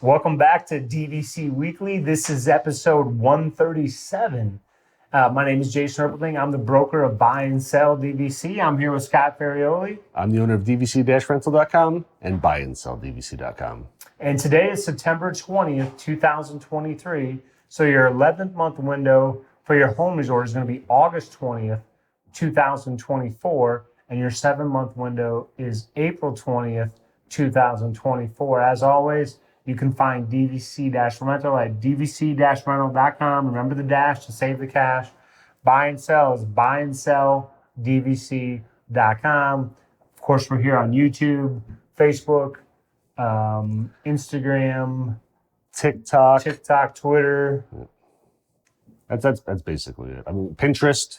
Welcome back to DVC Weekly. This is episode 137. My name is Jason Erpling. I'm the broker of Buy and Sell DVC. I'm here with Scott Ferrioli. I'm the owner of DVC-Rental.com and Buy and Sell DVC.com. And today is September 20th, 2023. So your 11th month window for your home resort is going to be August 20th, 2024. And your 7-month window is April 20th, 2024. As always, you can find DVC-Rental at DVC-Rental.com. Remember the dash to save the cash. Buy and Sell is BuyandSellDVC.com. Of course, we're here on YouTube, Facebook, Instagram, TikTok, Twitter. That's basically it. I mean, Pinterest.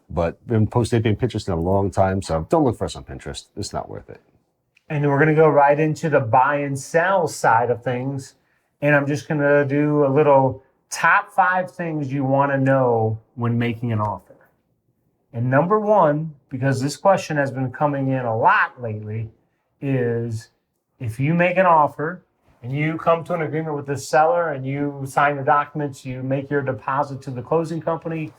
But been posting Pinterest in a long time, so don't look for us on Pinterest. It's not worth it. And then we're going to go right into the buy and sell side of things. And I'm just going to do a little top 5 things you want to know when making an offer. And number 1, because this question has been coming in a lot lately, is if you make an offer and you come to an agreement with the seller and you sign the documents, you make your deposit to the closing company,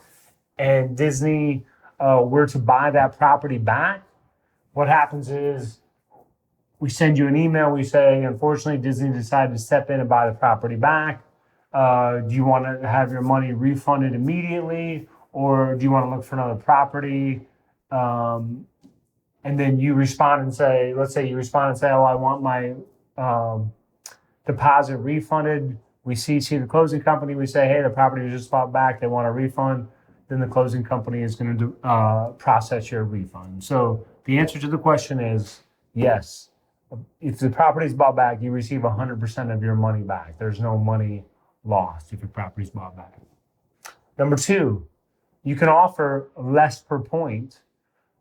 and Disney were to buy that property back, what happens is we send you an email. We say, unfortunately, Disney decided to step in and buy the property back. Do you want to have your money refunded immediately, or do you want to look for another property? And then you respond and say, let's say you respond and say, oh, I want my deposit refunded. We CC the closing company. We say, hey, the property was just bought back. They want a refund. Then the closing company is going to process your refund. So the answer to the question is yes. If the property is bought back, you receive 100% of your money back. There's no money lost if your property is bought back. Number 2, you can offer less per point.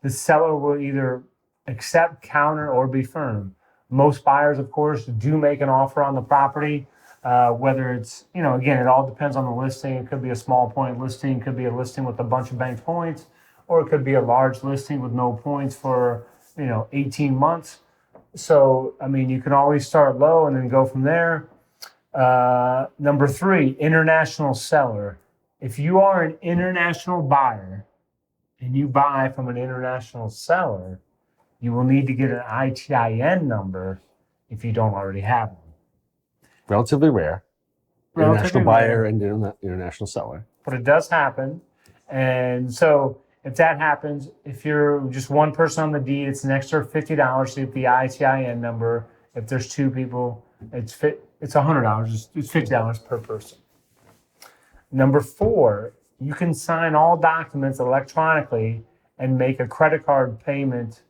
The seller will either accept, counter, or be firm. Most buyers, of course, do make an offer on the property. Whether it's, again, it all depends on the listing. It could be a small point listing, it could be a listing with a bunch of banked points, or it could be a large listing with no points for, 18 months. So, you can always start low and then go from there. Number 3, international seller. If you are an international buyer and you buy from an international seller, you will need to get an ITIN number if you don't already have one. Relatively rare. International buyer and international seller. But it does happen. And so if that happens, if you're just one person on the deed, it's an extra $50 to get the ITIN number. If there's 2 people, it's $100. It's $50 per person. Number 4, you can sign all documents electronically and make a credit card payment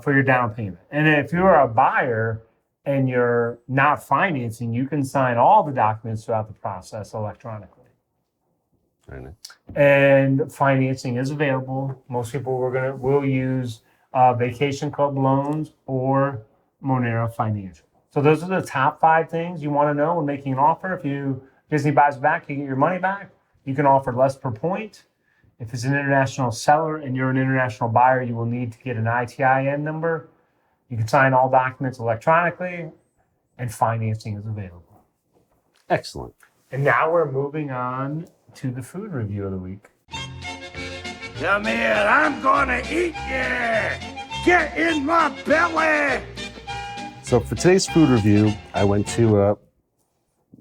for your down payment. And if you're a buyer and you're not financing, you can sign all the documents throughout the process electronically. Very nice. And financing is available. Most people will use Vacation Club loans or Monera Financial. So those are the top 5 things you want to know when making an offer. If Disney buys back, you get your money back. You can offer less per point. If it's an international seller and you're an international buyer, you will need to get an ITIN number. You can sign all documents electronically, and financing is available. Excellent. And now we're moving on to the food review of the week. Come here, I'm gonna eat you! Get in my belly! So for today's food review, I went to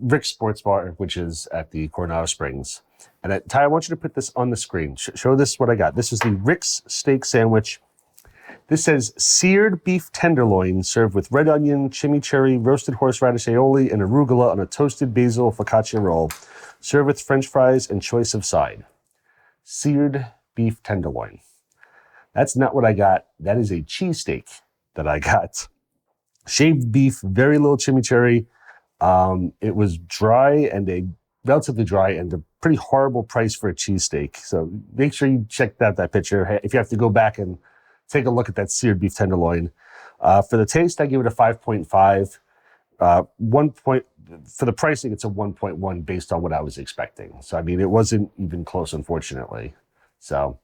Rick's Sports Bar, which is at the Coronado Springs. And Ty, I want you to put this on the screen. Show this what I got. This is the Rick's Steak Sandwich. This says seared beef tenderloin served with red onion, chimichurri, roasted horseradish aioli, and arugula on a toasted basil focaccia roll. Served with French fries and choice of side. Seared beef tenderloin. That's not what I got. That is a cheesesteak that I got. Shaved beef, very little chimichurri. It was relatively dry and a pretty horrible price for a cheesesteak. So make sure you check out that picture. If you have to go back and take a look at that seared beef tenderloin. For the taste, I give it a 5.5. 1 point for the pricing, it's a 1.1 based on what I was expecting. So, it wasn't even close, unfortunately. So,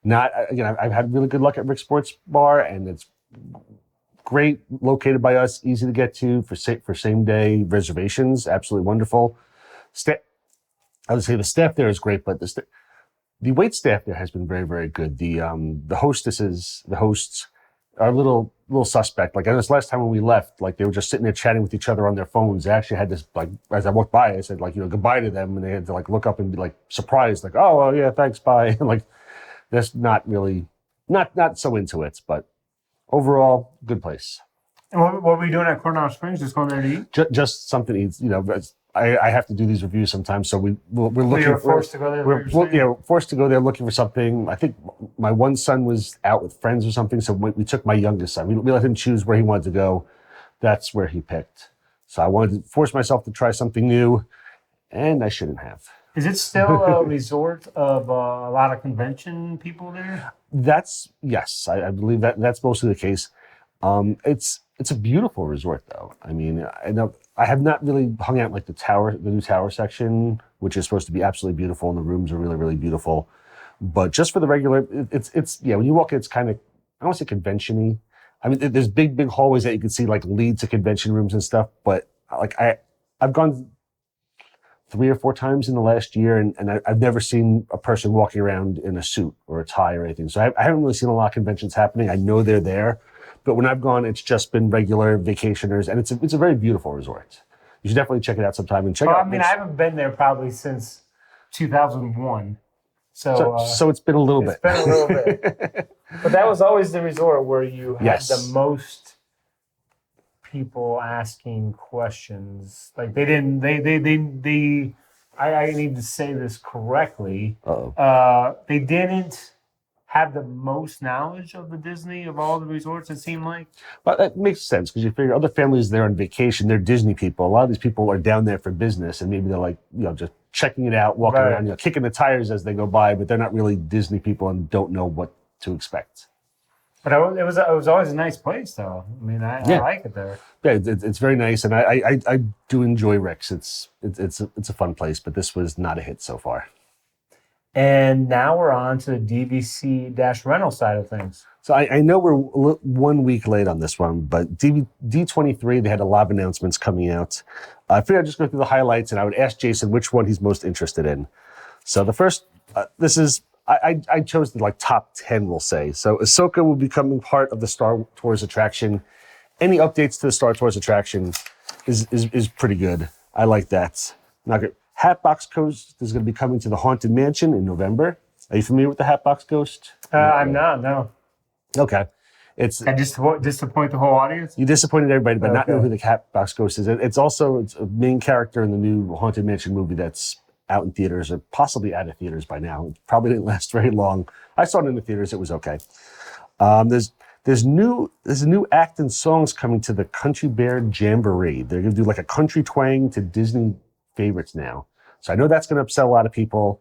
I've had really good luck at Rick's Sports Bar, and it's great, located by us, easy to get to for same day reservations. Absolutely wonderful. I would say the staff there is great, but the wait staff there has been very, very good. The hosts are a little suspect. Like, this last time when we left, like, they were just sitting there chatting with each other on their phones. They actually had this, like, as I walked by, I said, like, goodbye to them, and they had to, like, look up and be, like, surprised, like, oh, well, yeah, thanks, bye. And, like, that's not really, not so into it, but overall, good place. And what were we doing at Coronado Springs? Just going there to eat? Just something to eat, I have to do these reviews sometimes, so we're looking. You're forced to go there. We're forced to go there looking for something. I think my one son was out with friends or something, so we took my youngest son. We let him choose where he wanted to go. That's where he picked. So I wanted to force myself to try something new, and I shouldn't have. Is it still a resort of a lot of convention people there? Yes, I believe that's mostly the case. It's a beautiful resort, though. I mean, I have not really hung out in, like, the new tower section, which is supposed to be absolutely beautiful, and the rooms are really, really beautiful. But just for the regular, it's when you walk in, it's kind of, I don't want to say convention-y. I mean, there's big hallways that you can see, like, lead to convention rooms and stuff. But, like, I've gone 3 or 4 times in the last year, and I've never seen a person walking around in a suit or a tie or anything. So I haven't really seen a lot of conventions happening. I know they're there. But when I've gone, it's just been regular vacationers, and it's a very beautiful resort. You should definitely check it out sometime and check out. I mean, I haven't been there probably since 2001, so it's been a little bit. It's been a little bit, but that was always the resort where you had the most people asking questions. Like, they didn't. I need to say this correctly. They didn't have the most knowledge of the Disney of all the resorts, it seemed like. But that makes sense, because you figure other families there on vacation, they're Disney people. A lot of these people are down there for business, and maybe they're, like, just checking it out, walking around, kicking the tires as they go by, but they're not really Disney people and don't know what to expect. But it was always a nice place, though. I mean, I like it there. Yeah, it's very nice, and I do enjoy Rick's. It's a fun place, but this was not a hit so far. And now we're on to the DVC-Rental side of things. So I know we're 1 week late on this one, but D23, they had a lot of announcements coming out. I figured I'd just go through the highlights, and I would ask Jason which one he's most interested in. So the first, this is, I chose the, like, top 10, we'll say. So Ahsoka will be becoming part of the Star Tours attraction. Any updates to the Star Tours attraction is pretty good. I like that. Not good. Hatbox Ghost is going to be coming to the Haunted Mansion in November. Are you familiar with the Hatbox Ghost? I'm not, no. Okay. I disappoint the whole audience? You disappointed everybody, but not know who the Hatbox Ghost is. It's a main character in the new Haunted Mansion movie that's out in theaters, or possibly out of theaters by now. It probably didn't last very long. I saw it in the theaters. It was okay. There's a new act and songs coming to the Country Bear Jamboree. They're going to do, like, a country twang to Disney favorites now. So I know that's going to upset a lot of people.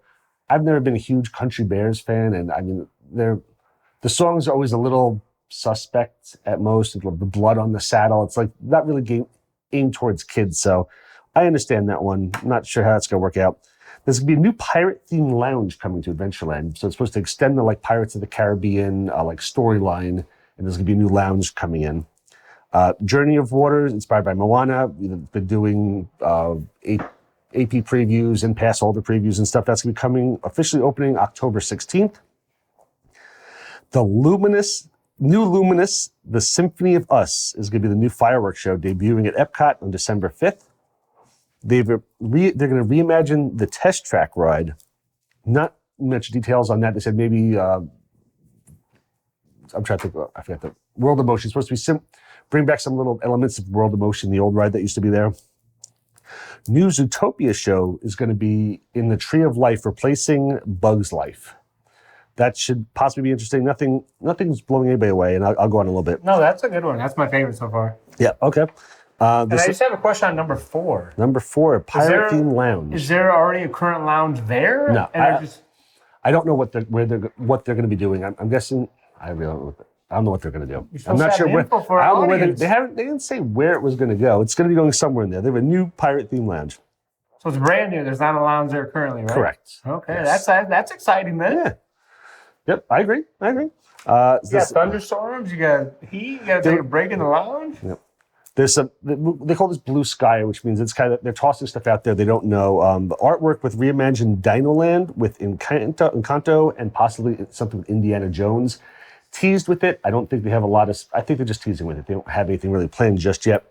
I've never been a huge Country Bears fan, and I mean, the songs are always a little suspect at most. The blood on the saddle, it's like not really aimed towards kids. So I understand that one. I'm not sure how that's going to work out. There's going to be a new pirate-themed lounge coming to Adventureland. So it's supposed to extend the, like, Pirates of the Caribbean like storyline, and there's going to be a new lounge coming in. Journey of Water, inspired by Moana. We've been doing AP previews and pass holder previews and stuff. That's going to be coming, officially opening October 16th. The new Luminous, The Symphony of Us is going to be the new fireworks show debuting at Epcot on December 5th. They're going to reimagine the test track ride. Not much details on that. They said maybe, I'm trying to think, I forgot the World of Motion. It's supposed to be bring back some little elements of World of Motion, the old ride that used to be there. New Zootopia show is going to be in the Tree of Life, replacing Bug's Life. That should possibly be interesting. Nothing's blowing anybody away, and I'll go on a little bit. No, that's a good one. That's my favorite so far. Yeah, okay. And I just have a question on number 4. Number 4, Pirate Theme Lounge. Is there already a current lounge there? No, I don't know what they're going to be doing. I'm guessing. I don't know what they're going to do. I'm not sure where. I don't know where they didn't say where it was going to go. It's going to be going somewhere in there. They have a new pirate theme lounge. So it's brand new. There's not a lounge there currently, right? Correct. Okay, yes. that's exciting then. Yeah. Yep, I agree. You got thunderstorms, you got heat, you got to take a break in the lounge. Yep. There's some, they call this blue sky, which means it's kind of, they're tossing stuff out there they don't know. The artwork with reimagined Dinoland with Encanto and possibly something with Indiana Jones. Teased with it. I don't think they have a lot of, I think they're just teasing with it. They don't have anything really planned just yet.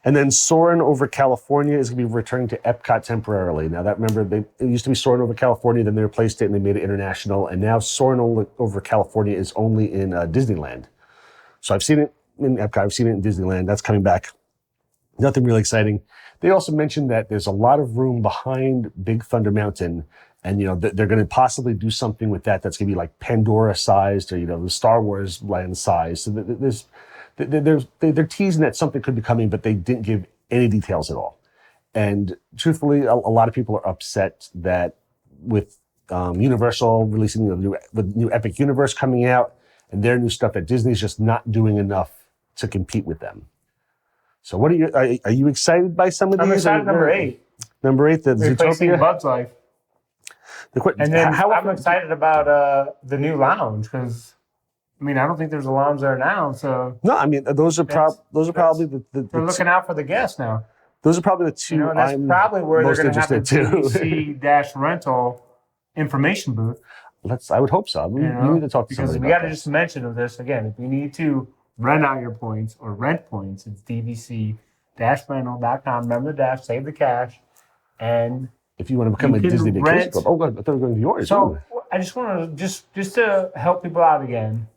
And then Soarin' over California is going to be returning to Epcot temporarily. Now that, remember, it used to be Soarin' over California, then they replaced it and they made it international. And now Soarin' over California is only in Disneyland. So I've seen it in Epcot, I've seen it in Disneyland. That's coming back. Nothing really exciting. They also mentioned that there's a lot of room behind Big Thunder Mountain, and they're going to possibly do something with that that's going to be like Pandora sized, or the Star Wars land size. So they're teasing that something could be coming, but they didn't give any details at all. And truthfully, a lot of people are upset that with Universal releasing the new Epic Universe coming out and their new stuff, that Disney's just not doing enough to compete with them. So what are you excited by some of these? I'm excited number 8. Number 8, the replacing Zootopia? Bug's Life. And then I'm excited about the new lounge, because I don't think there's a lounge there now. So no, those are probably the they're looking out for the guests now. Those are probably the two. That's probably where they're going to have the DVC-Rental information booth. I would hope so. We need to talk to somebody because we got to just mention this again. If you need to rent out your points or rent points, it's DVC-Rental.com. Remember the dash, save the cash, and if you want to become a Disney Vacation Club. Oh, God, I thought we were going to yours. So I just want to just to help people out again.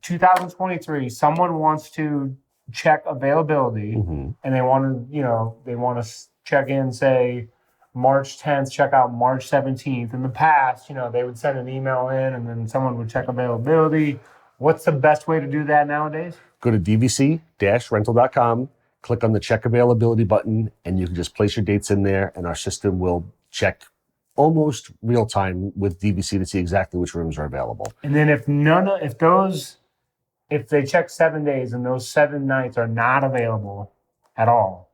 2023, someone wants to check availability, and they want to check in, say March 10th, check out March 17th. In the past, they would send an email in, and then someone would check availability. What's the best way to do that nowadays? Go to DVC-Rental.com. Click on the check availability button, and you can just place your dates in there, and our system will check almost real time with DVC to see exactly which rooms are available. And then if they check 7 days and those 7 nights are not available at all,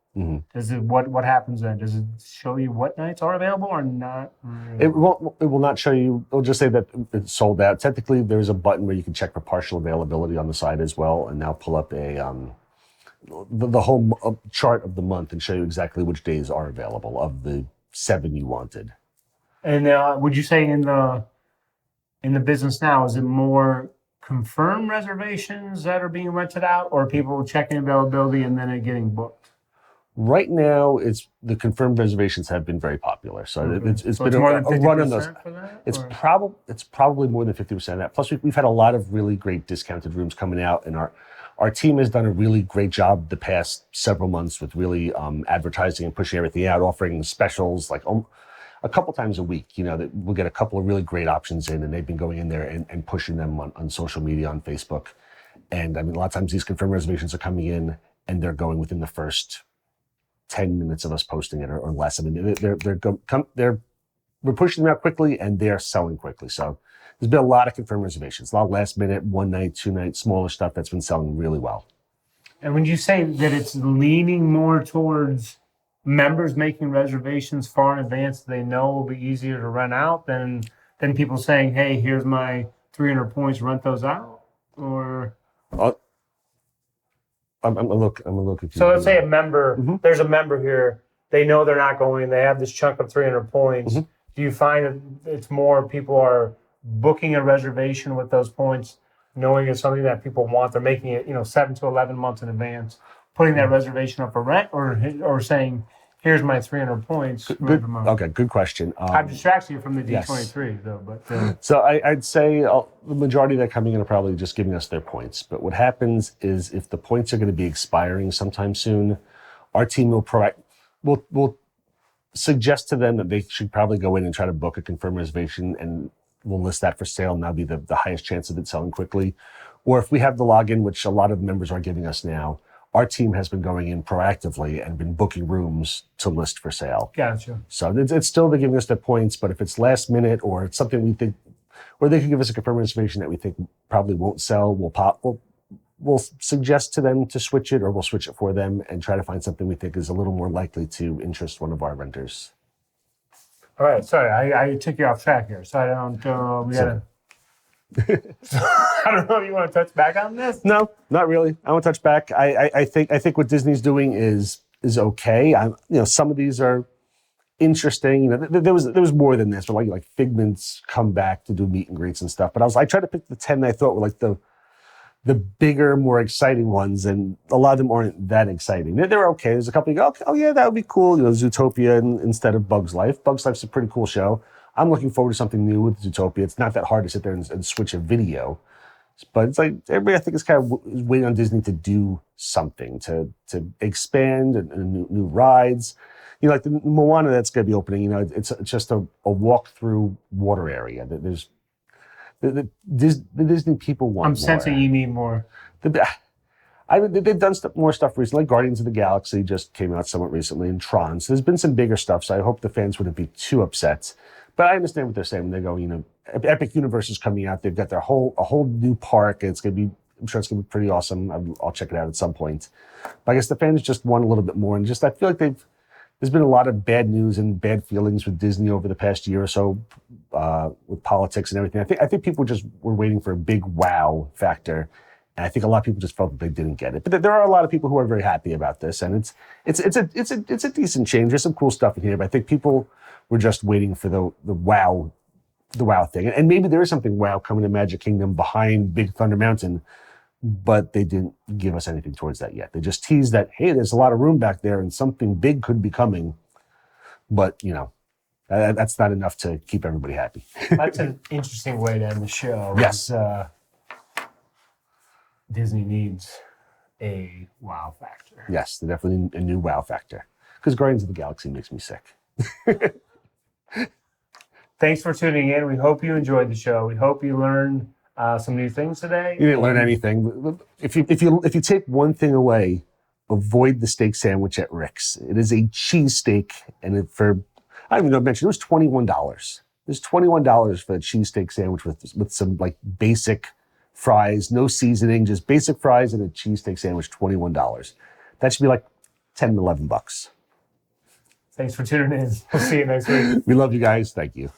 does it what happens then? Does it show you what nights are available or not? It will not show you. It'll just say that it's sold out. Technically, there's a button where you can check for partial availability on the side as well, and now pull up the whole chart of the month and show you exactly which days are available of the 7 you wanted. And would you say in the business now, is it more confirmed reservations that are being rented out, or people checking availability and then it getting booked? Right now, it's the confirmed reservations have been very popular. So it's been more than 50% a run on those. For that, it's probably more than 50% of that. Plus, we've had a lot of really great discounted rooms coming out, and our team has done a really great job the past several months with really advertising and pushing everything out, offering specials like a couple times a week. That we'll get a couple of really great options in, and they've been going in there and pushing them on social media, on Facebook. And a lot of times these confirmed reservations are coming in, and they're going within the first 10 minutes of us posting it or less. We're pushing them out quickly, and they're selling quickly. So there's been a lot of confirmed reservations, a lot of last minute, 1 night, 2 night, smaller stuff that's been selling really well. And when you say that it's leaning more towards members making reservations far in advance, they know will be easier to rent out than people saying, hey, here's my 300 points, rent those out? Or I'm a little confused. So let's say a member, there's a member here, they know they're not going, they have this chunk of 300 points. Do you find that it's more people are booking a reservation with those points, knowing it's something that people want, they're making it 7 to 11 months in advance, putting that reservation up for rent, or saying, here's my 300 points. Good question. I've distracted you from the D23 though, but so I'd say the majority that are coming in are probably just giving us their points. But what happens is if the points are going to be expiring sometime soon, our team will suggest to them that they should probably go in and try to book a confirmed reservation, and we'll list that for sale, and that'll be the highest chance of it selling quickly. Or if we have the login, which a lot of members are giving us now, our team has been going in proactively and been booking rooms to list for sale. Gotcha. So it's still they're giving us their points, but if it's last minute or it's something we think, or they can give us a confirmed reservation that we think probably won't sell, we'll suggest to them to switch it, or we'll switch it for them and try to find something we think is a little more likely to interest one of our renters. All right, sorry, I took you off track here, so I don't. We gotta. I don't know if you want to touch back on this. No, not really. I won't touch back. I think what Disney's doing is okay. Some of these are interesting. There was more than this, but like Figment's come back to do meet and greets and stuff. But I tried to pick the 10 that I thought were like the bigger, more exciting ones, and a lot of them aren't that exciting. They're okay. There's a couple you go, okay, oh yeah, that would be cool. Zootopia instead of Bugs Life. Bugs Life's a pretty cool show. I'm looking forward to something new with Zootopia. It's not that hard to sit there and switch a video. But it's like everybody, I think, is kind of waiting on Disney to do something, to expand and new rides. Like the Moana that's going to be opening. It's just a walk-through water area. There's the Disney people want. I'm more. sensing you need more. They've done more stuff recently. Like Guardians of the Galaxy just came out somewhat recently, and Tron. So there's been some bigger stuff. So I hope the fans wouldn't be too upset. But I understand what they're saying when they go, Epic Universe is coming out. They've got a whole new park. And I'm sure it's going to be pretty awesome. I'll check it out at some point. But I guess the fans just want a little bit more. And I feel like there's been a lot of bad news and bad feelings with Disney over the past year or so with politics and everything. I think people just were waiting for a big wow factor. And I think a lot of people just felt that they didn't get it. But there are a lot of people who are very happy about this. And it's a decent change. There's some cool stuff in here. But I think people were just waiting for the wow thing. And maybe there is something wow coming to Magic Kingdom behind Big Thunder Mountain, but they didn't give us anything towards that yet. They just teased that, hey, there's a lot of room back there and something big could be coming. But, that's not enough to keep everybody happy. That's an interesting way to end the show. Yes. Disney needs a wow factor. Yes, they definitely need a new wow factor. Because Guardians of the Galaxy makes me sick. Thanks for tuning in. We hope you enjoyed the show. We hope you learned some new things today. You didn't learn anything. If you take one thing away, avoid the steak sandwich at Rick's. It is a cheesesteak, and I don't even know to mention, it was $21. It was $21 for a cheesesteak sandwich with some like basic fries, no seasoning, just basic fries and a cheesesteak sandwich, $21. That should be like $10 to $11. Thanks for tuning in. We'll see you next week. We love you guys. Thank you.